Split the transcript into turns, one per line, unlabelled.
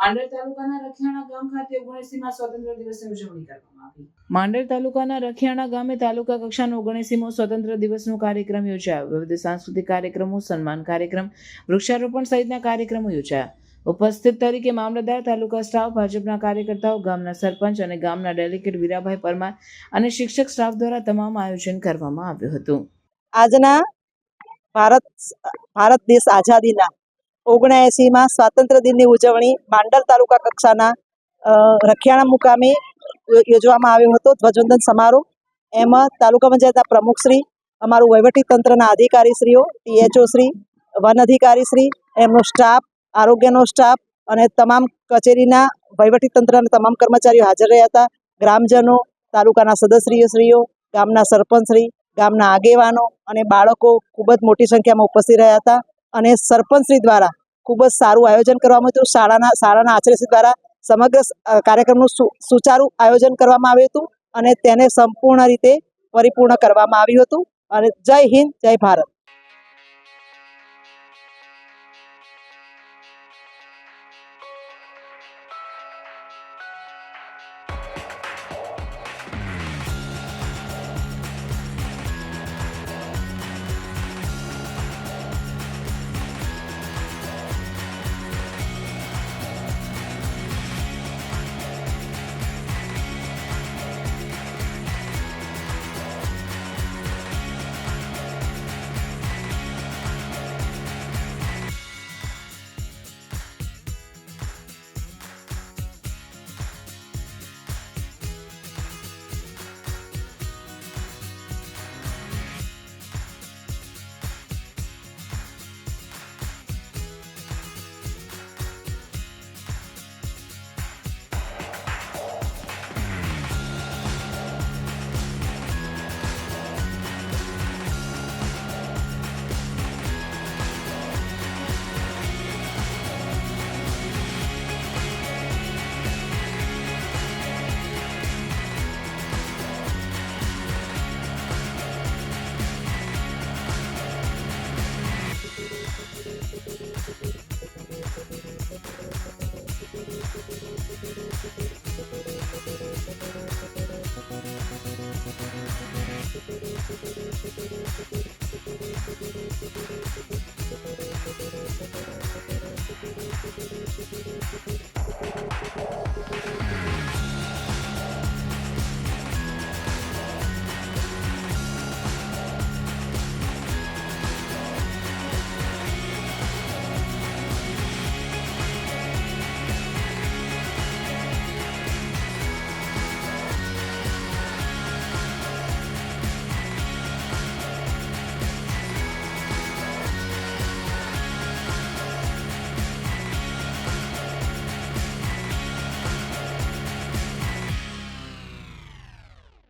માંડલ તાલુકાના રખિયાણા ગામ ખાતે 79મા સ્વતંત્ર દિવસની ઉજવણી કરવામાં આવી. માંડલ તાલુકાના રખિયાણા ગામે તાલુકા કક્ષાનો 79મો સ્વતંત્ર દિવસનો કાર્યક્રમ યોજાયો. વિવિધ સાંસ્કૃતિક કાર્યક્રમો, સન્માન કાર્યક્રમ, વૃક્ષારોપણ સહિતના કાર્યક્રમો યોજાયા. ઉપસ્થિત તરીકે મામલતદાર, તાલુકા સ્ટાફ, ભાજપના કાર્યકર્તાઓ, ગામના સરપંચ અને ગામના ડેલિગેટ વીરાભાઈ પરમાર અને શિક્ષક સ્ટાફ દ્વારા તમામ આયોજન કરવામાં આવ્યું હતું.
આજના ભારત દેશ આઝાદીના 79મા સ્વાતંત્ર્ય દિનની ઉજવણી માંડલ તાલુકા કક્ષાના રખિયાણા મુકામે યોજવામાં આવ્યો હતો. ધ્વજવંદન સમારોહ એમાં તાલુકા પંચાયતના પ્રમુખશ્રી, અમારું વહીવટી તંત્રના અધિકારીશ્રીઓ, THO શ્રી, વન અધિકારીશ્રી, એમનો સ્ટાફ, આરોગ્યનો સ્ટાફ અને તમામ કચેરીના વહીવટી તંત્રના તમામ કર્મચારીઓ હાજર રહ્યા હતા. ગ્રામજનો, તાલુકાના સદસ્યશ્રીઓ, ગામના સરપંચશ્રી, ગામના આગેવાનો અને બાળકો ખૂબ જ મોટી સંખ્યામાં ઉપસ્થિત રહ્યા હતા. અને સરપંચશ્રી દ્વારા ખૂબ જ સારું આયોજન કરવામાં આવ્યું હતું. શાળાના આચાર્યશ્રી દ્વારા સમગ્ર કાર્યક્રમનું સુચારું આયોજન કરવામાં આવ્યું હતું અને તેને સંપૂર્ણ રીતે પરિપૂર્ણ કરવામાં આવ્યું હતું. અને જય હિન્દ, જય ભારત.